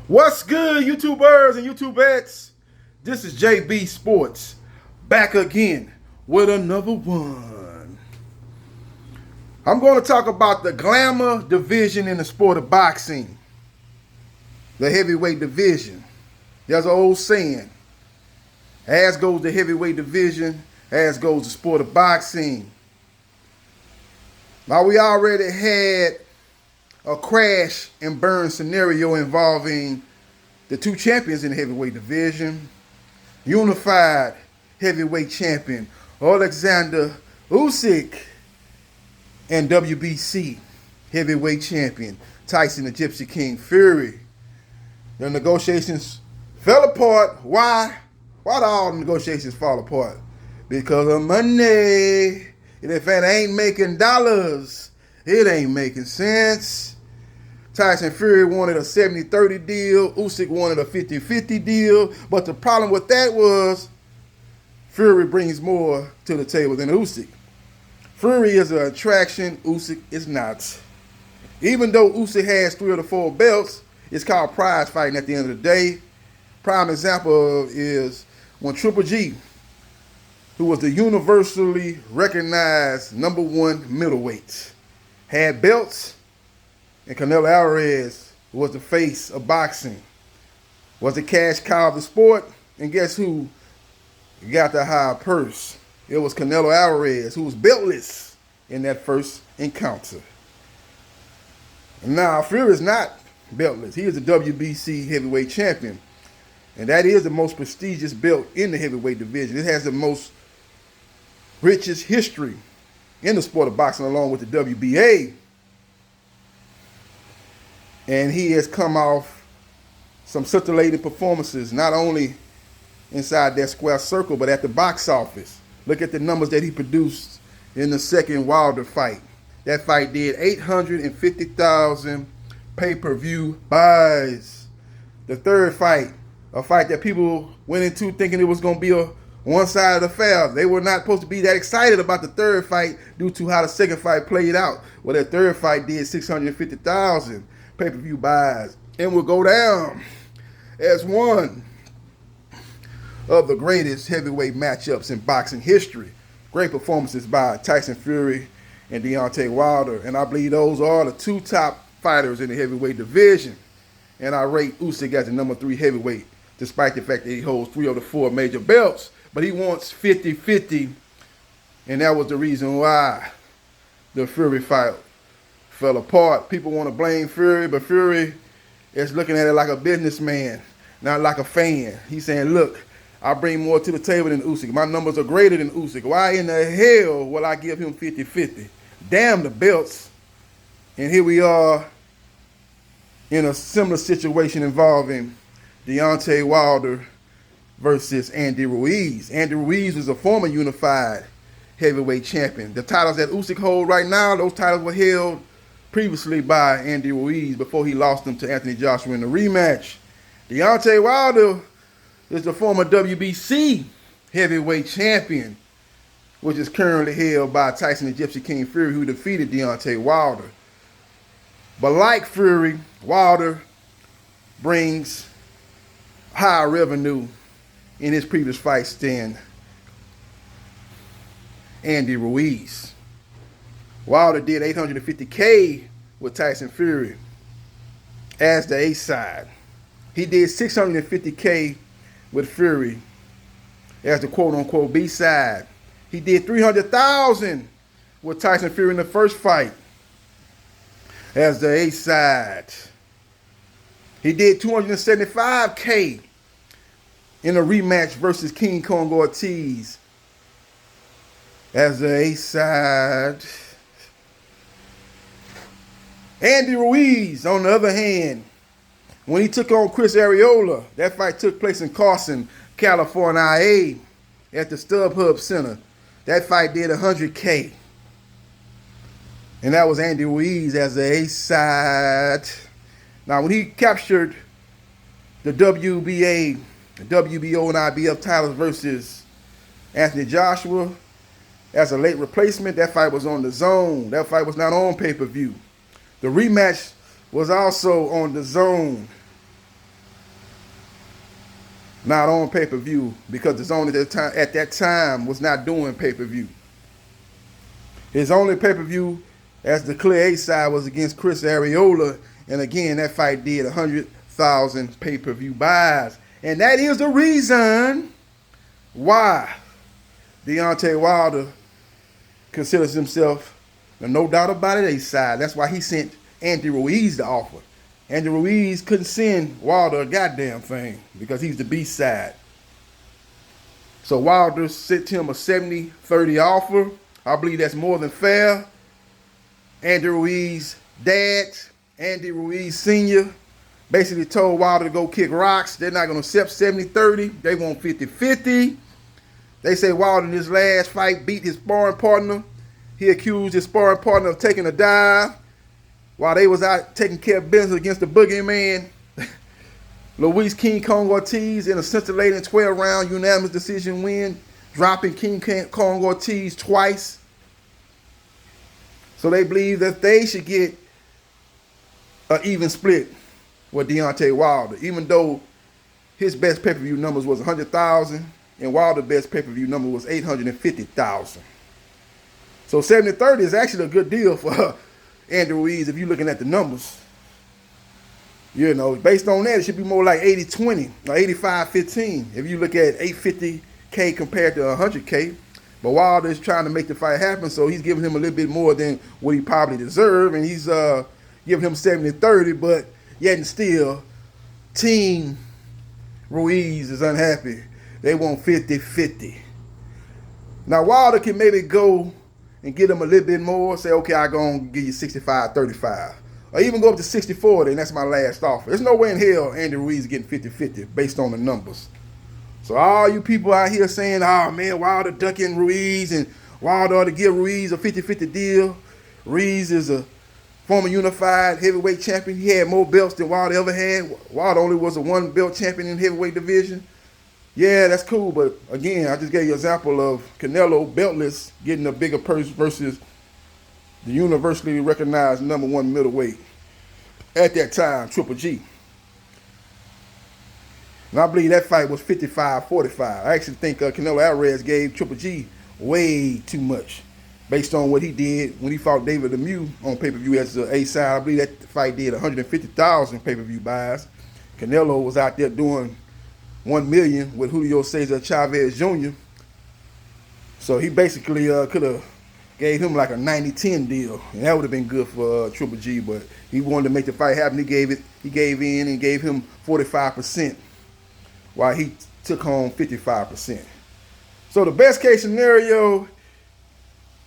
What's good, YouTubers and YouTubettes? This is JB Sports, back again with another one. I'm going to talk about the glamour division in the sport of boxing, the heavyweight division. There's an old saying, as goes the heavyweight division, as goes the sport of boxing. Now, we already had a crash and burn scenario involving the two champions in the heavyweight division. Unified heavyweight champion Alexander Usyk and WBC heavyweight champion Tyson the Gypsy King Fury. The negotiations fell apart. Why? Why did all the negotiations fall apart? Because of money. And if it ain't making dollars, it ain't making sense. Tyson Fury wanted a 70-30 deal. Usyk wanted a 50-50 deal. But the problem with that was Fury brings more to the table than Usyk. Fury is an attraction. Usyk is not. Even though Usyk has 3 of the 4 belts, it's called prize fighting at the end of the day. Prime example is when Triple G, who was the universally recognized #1 middleweight, had belts, and Canelo Alvarez was the face of boxing, was the cash cow of the sport, and guess who got the high purse? It was Canelo Alvarez, who was beltless in that first encounter. Now, Fury is not beltless. He is the WBC heavyweight champion, and that is the most prestigious belt in the heavyweight division. It has the most richest history in the sport of boxing, along with the WBA. And he has come off some scintillating performances, not only inside that square circle, but at the box office. Look at the numbers that he produced in the second Wilder fight. That fight did 850,000 pay-per-view buys. The third fight, a fight that people went into thinking it was going to be a one-sided affair. They were not supposed to be that excited about the third fight due to how the second fight played out. Well, that third fight did 650,000 pay-per-view buys and will go down as one of the greatest heavyweight matchups in boxing history. Great performances by Tyson Fury and Deontay Wilder, and I believe those are the 2 top fighters in the heavyweight division. And I rate Usyk as the #3 heavyweight, despite the fact that he holds 3 of the 4 major belts. But he wants 50-50, and that was the reason why the Fury fight fell apart. People want to blame Fury, but Fury is looking at it like a businessman, not like a fan. He's saying, look, I bring more to the table than Usyk. My numbers are greater than Usyk. Why in the hell will I give him 50-50? Damn the belts. And here we are in a similar situation involving Deontay Wilder versus Andy Ruiz. Andy Ruiz was a former unified heavyweight champion. The titles that Usyk holds right now, those titles were held previously by Andy Ruiz before he lost them to Anthony Joshua in the rematch. Deontay Wilder is the former WBC heavyweight champion, which is currently held by Tyson the Gypsy King Fury, who defeated Deontay Wilder. But like Fury, Wilder brings higher revenue in his previous fights than Andy Ruiz. Wilder did $850K with Tyson Fury as the A side. He did $650K with Fury as the quote-unquote B side. He did $300,000 with Tyson Fury in the first fight as the A side. He did $275K in a rematch versus King Kong Ortiz as the A side. Andy Ruiz, on the other hand, when he took on Chris Arreola, that fight took place in Carson, California, at the StubHub Center. That fight did $100K. And that was Andy Ruiz as the A side. Now, when he captured the WBA, WBO, and IBF titles versus Anthony Joshua as a late replacement, that fight was on the Zone. That fight was not on pay-per-view. The rematch was also on the Zone. not on pay-per-view because it's only at that time was not doing pay-per-view. His only pay-per-view as the clear A side was against Chris Arreola, and again that fight did 100,000 pay-per-view buys, and that is the reason why Deontay Wilder considers himself, no doubt about it, A side. That's why he sent Andy Ruiz the offer. Andy Ruiz couldn't send Wilder a goddamn thing because he's the B side. So Wilder sent him a 70-30 offer. I believe that's more than fair. Andy Ruiz's dad, Andy Ruiz Sr., basically told Wilder to go kick rocks. They're not going to accept 70-30. They want 50-50. They say Wilder in his last fight beat his sparring partner. He accused his sparring partner of taking a dive while they was out taking care of business against the boogeyman. Luis King Kong Ortiz in a scintillating 12-round unanimous decision win, dropping King Kong Ortiz twice. So they believe that they should get an even split with Deontay Wilder, even though his best pay-per-view numbers was 100,000 and Wilder's best pay-per-view number was 850,000. So 70-30 is actually a good deal for Andy Ruiz if you're looking at the numbers. You know, based on that, it should be more like 80-20 or 85-15 if you look at 850K compared to 100K. But Wilder is trying to make the fight happen, so he's giving him a little bit more than what he probably deserved, and he's giving him 70-30, but yet and still, Team Ruiz is unhappy. They want 50-50. Now, Wilder can maybe go and get him a little bit more, say, okay, I'm going to give you 65-35. Or even go up to 60-40, and that's my last offer. There's no way in hell Andy Ruiz is getting 50-50 based on the numbers. So all you people out here saying, oh, man, Wilder ducking Ruiz, and Wilder ought to give Ruiz a 50-50 deal. Ruiz is a former unified heavyweight champion. He had more belts than Wilder ever had. Wilder only was a one-belt champion in the heavyweight division. Yeah, that's cool, but again, I just gave you an example of Canelo beltless getting a bigger purse versus the universally recognized number one middleweight at that time, Triple G. And I believe that fight was 55-45. I actually think Canelo Alvarez gave Triple G way too much based on what he did when he fought David Lemieux on pay-per-view as the A side. I believe that fight did 150,000 pay-per-view buys. Canelo was out there doing 1 million with Julio Cesar Chavez Jr. So he basically could have gave him like a 90-10 deal, and that would have been good for Triple G. But he wanted to make the fight happen. He gave in and gave him 45%, while he took home 55%. So the best case scenario,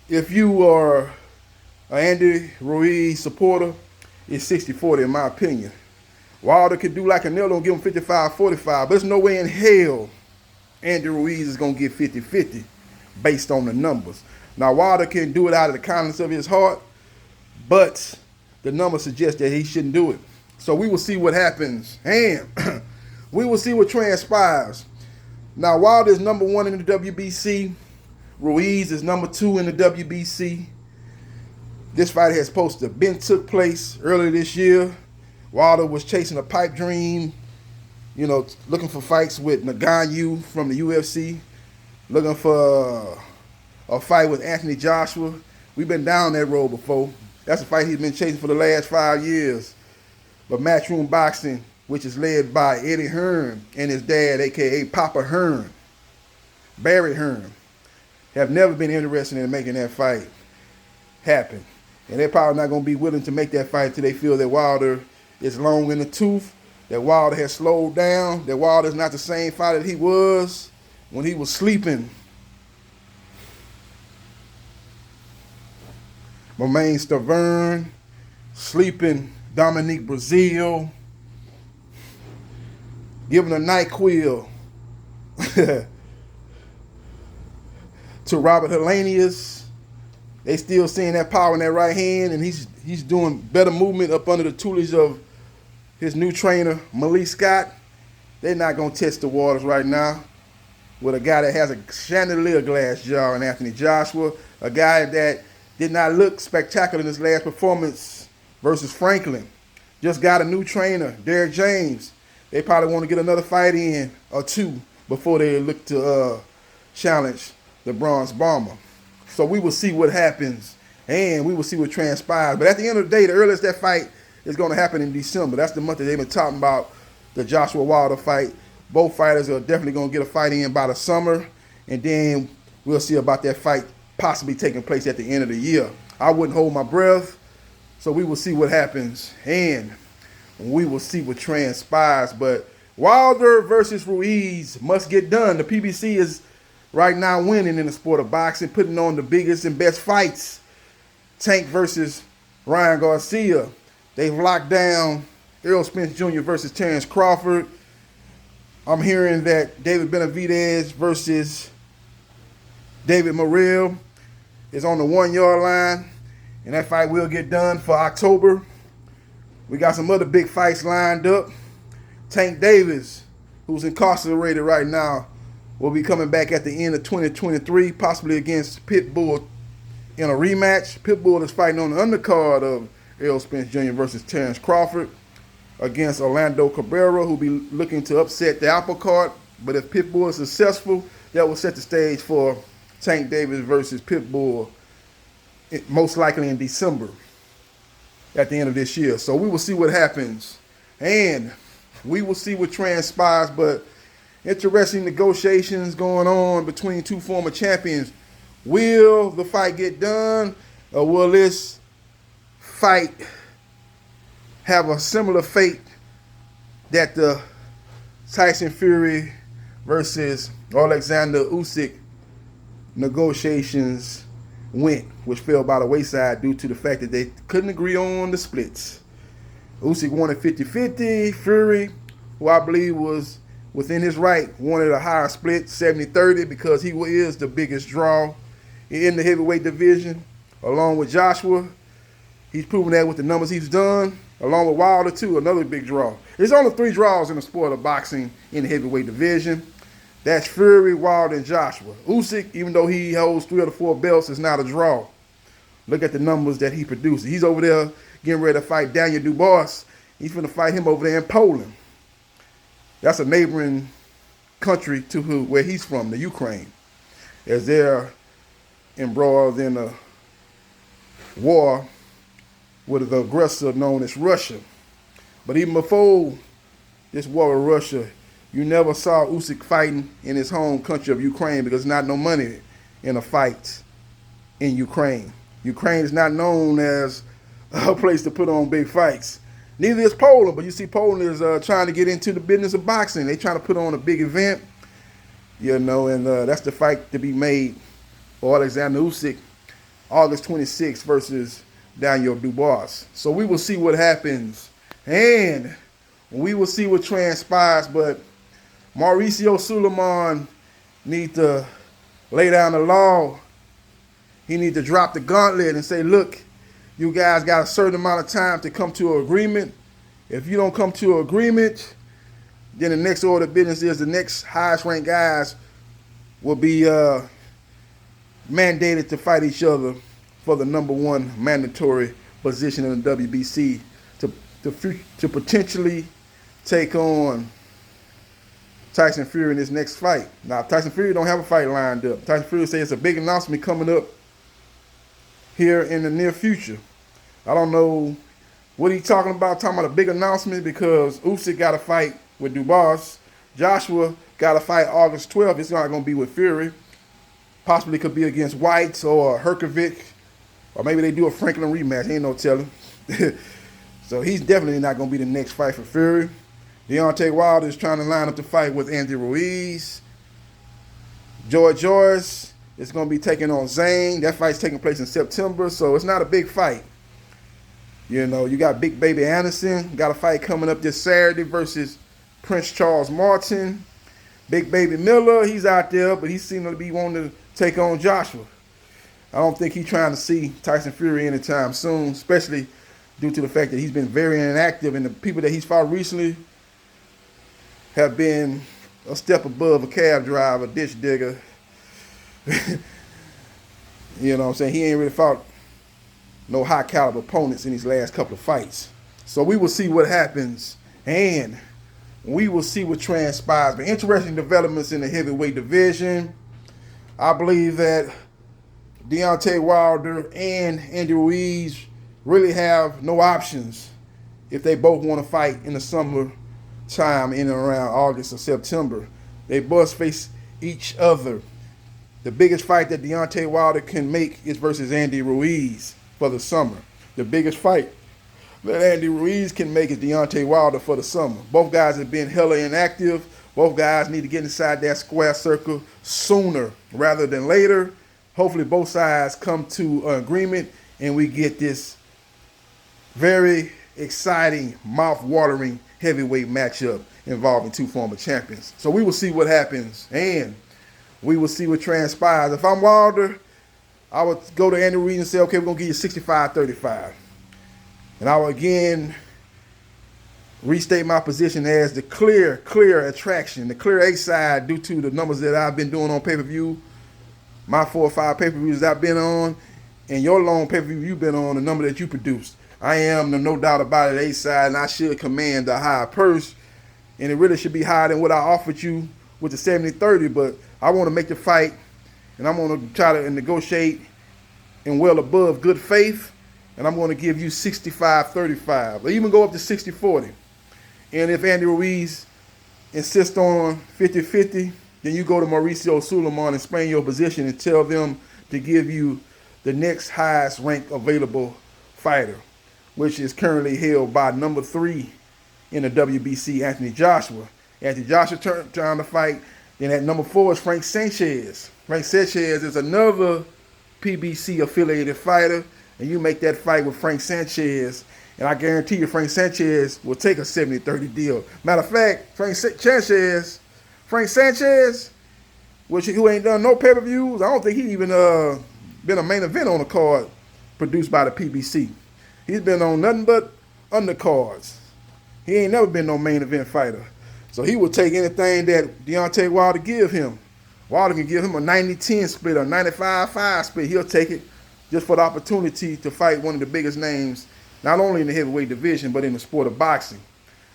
if you are an Andy Ruiz supporter, is 60-40 in my opinion. Wilder could do like Canelo and give him 55-45, but there's no way in hell Andy Ruiz is going to get 50-50 based on the numbers. Now, Wilder can do it out of the kindness of his heart, but the numbers suggest that he shouldn't do it. So we will see what happens, and we will see what transpires. Now, Wilder is number 1 in the WBC. Ruiz is number 2 in the WBC. This fight has supposed to have been took place earlier this year. Wilder was chasing a pipe dream, you know, looking for fights with Ngannou from the UFC, looking for a fight with Anthony Joshua. We've been down that road before. That's a fight he's been chasing for the last 5 years. But Matchroom Boxing, which is led by Eddie Hearn and his dad, a.k.a. Papa Hearn, Barry Hearn, have never been interested in making that fight happen. And they're probably not going to be willing to make that fight until they feel that Wilder is long in the tooth, that Wilder has slowed down, that Wilder's not the same fighter that he was when he was sleeping. Romain Stavern, sleeping Dominique Brazil, giving a NyQuil to Robert Helenius. They still seeing that power in that right hand, and he's doing better movement up under the tutelage of his new trainer, Malik Scott. They're not going to test the waters right now with a guy that has a chandelier glass jaw in Anthony Joshua, a guy that did not look spectacular in his last performance versus Franklin. Just got a new trainer, Derek James. they probably want to get another fight in or two before they look to challenge the Bronze Bomber. So we will see what happens, and we will see what transpires. But at the end of the day, the earliest that fight is going to happen in December. That's the month that they've been talking about, the Joshua Wilder fight. Both fighters are definitely going to get a fight in by the summer, and then we'll see about that fight possibly taking place at the end of the year. I wouldn't hold my breath, so we will see what happens, and we will see what transpires. But Wilder versus Ruiz must get done. The PBC is right now winning in the sport of boxing, putting on the biggest and best fights. Tank versus Ryan Garcia. They've locked down Errol Spence Jr. versus Terrence Crawford. I'm hearing that David Benavidez versus David Morrell is on the 1 yard line, and that fight will get done for October. We got some other big fights lined up. Tank Davis, who's incarcerated right now, will be coming back at the end of 2023, possibly against Pitbull in a rematch. Pitbull is fighting on the undercard of Errol Spence Jr. versus Terrence Crawford against Orlando Cabrera, who'll be looking to upset the apple cart. But if Pitbull is successful, that will set the stage for Tank Davis versus Pitbull, most likely in December at the end of this year. So we will see what happens, and we will see what transpires. But interesting negotiations going on between two former champions. Will the fight get done, or will this fight have a similar fate that the Tyson Fury versus Alexander Usyk negotiations went, which fell by the wayside due to the fact that they couldn't agree on the splits? Usyk wanted 50-50. Fury, who I believe was within his right, wanted a higher split, 70-30, because he is the biggest draw in the heavyweight division, along with Joshua. He's proven that with the numbers he's done, along with Wilder too, another big draw. There's only 3 draws in the sport of boxing in the heavyweight division. That's Fury, Wilder, and Joshua. Usyk, even though he holds 3 of the 4 belts, is not a draw. Look at the numbers that he produces. He's over there getting ready to fight Daniel Dubois. He's going to fight him over there in Poland. That's a neighboring country to where he's from, the Ukraine, as they're embroiled in a war with the aggressor known as Russia. But even before this war with Russia, you never saw Usyk fighting in his home country of Ukraine, because there's not no money in a fight in Ukraine. Ukraine is not known as a place to put on big fights. Neither is Poland, but you see Poland is trying to get into the business of boxing. They're trying to put on a big event, and that's the fight to be made for Alexander Usyk, August 26th versus Daniel Dubois. So we will see what happens, and we will see what transpires. But Mauricio Sulaiman need to lay down the law. He need to drop the gauntlet and say, look, you guys got a certain amount of time to come to an agreement. If you don't come to an agreement, then the next order of business is the next highest ranked guys will be mandated to fight each other for the #1 mandatory position in the WBC to potentially take on Tyson Fury in his next fight. Now, Tyson Fury don't have a fight lined up. Tyson Fury says it's a big announcement coming up here in the near future. I don't know what he's talking about a big announcement, because Usyk got a fight with Dubois. Joshua got a fight August 12th. It's not going to be with Fury. Possibly could be against White or Herkovic, or maybe they do a Franklin rematch. Ain't no telling. So he's definitely not going to be the next fight for Fury. Deontay Wilder is trying to line up the fight with Andy Ruiz. George Joyce is going to be taking on Zane. That fight's taking place in September, so it's not a big fight. You got Big Baby Anderson. Got a fight coming up this Saturday versus Prince Charles Martin. Big Baby Miller, he's out there, but he seems to be wanting to take on Joshua. I don't think he's trying to see Tyson Fury anytime soon, especially due to the fact that he's been very inactive, and the people that he's fought recently have been a step above a cab driver, ditch digger. You know what I'm saying? He ain't really fought no high caliber opponents in these last couple of fights. So we will see what happens, and We will see what transpires. But interesting developments in the heavyweight division. I believe that Deontay Wilder and Andy Ruiz really have no options if they both want to fight in the summer time in and around August or September. They both face each other. The biggest fight that Deontay Wilder can make is versus Andy Ruiz for the summer. The biggest fight that Andy Ruiz can make is Deontay Wilder for the summer. Both guys have been hella inactive. Both guys need to get inside that square circle sooner rather than later. Hopefully both sides come to an agreement and we get this very exciting, mouth-watering heavyweight matchup involving two former champions. So we will see what happens and we will see what transpires. If I'm Wilder, I would go to Andy Ruiz and say, okay, we're going to give you 65-35. And I will again restate my position as the clear attraction, the clear A side due to the numbers that I've been doing on pay-per-view, my 4 or 5 pay-per-views I've been on, and your long pay-per-view you've been on, the number that you produced. I am, no doubt about it, A side, and I should command a higher purse, and it really should be higher than what I offered you with the 70-30, but I want to make the fight, and I'm going to try to negotiate in well above good faith, and I'm going to give you 65-35, or even go up to 60-40. And if Andy Ruiz insists on 50-50, then you go to Mauricio Sulaiman and explain your position and tell them to give you the next highest ranked available fighter, which is currently held by number 3 in the WBC, Anthony Joshua. Anthony Joshua trying to fight. Then at number 4 is Frank Sanchez. Frank Sanchez is another PBC affiliated fighter, and you make that fight with Frank Sanchez, and I guarantee you Frank Sanchez will take a 70-30 deal. Matter of fact, Frank Sanchez, who ain't done no pay-per-views, I don't think he even been a main event on a card produced by the PBC. He's been on nothing but undercards. He ain't never been no main event fighter. So he will take anything that Deontay Wilder give him. Wilder can give him a 90-10 split, a 95-5 split. He'll take it just for the opportunity to fight one of the biggest names, not only in the heavyweight division, but in the sport of boxing.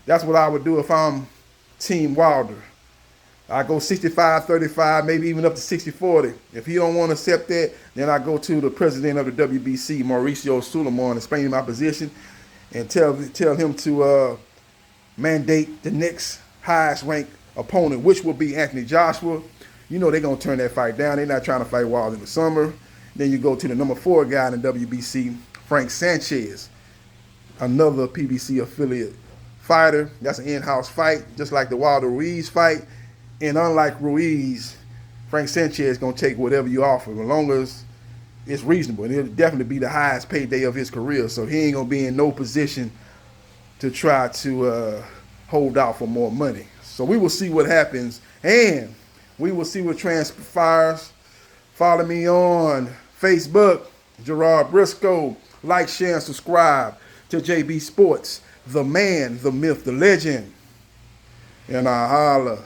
That's what I would do if I'm Team Wilder. I go 65-35, maybe even up to 60-40. If he don't want to accept that, then I go to the president of the WBC, Mauricio Sulaiman, explain my position and tell him to mandate the next highest ranked opponent, which will be Anthony Joshua. You know they're going to turn that fight down. They're not trying to fight Wilder in the summer. Then you go to the number 4 guy in the WBC, Frank Sanchez, another PBC affiliate fighter. That's an in-house fight, just like the Wilder-Ruiz fight. And unlike Ruiz, Frank Sanchez is going to take whatever you offer, as long as it's reasonable. And it'll definitely be the highest payday of his career. So he ain't going to be in no position to try to hold out for more money. So we will see what happens, and we will see what transpires. Follow me on Facebook, Gerard Briscoe. Like, share, and subscribe to JB Sports, the man, the myth, the legend. And I holla.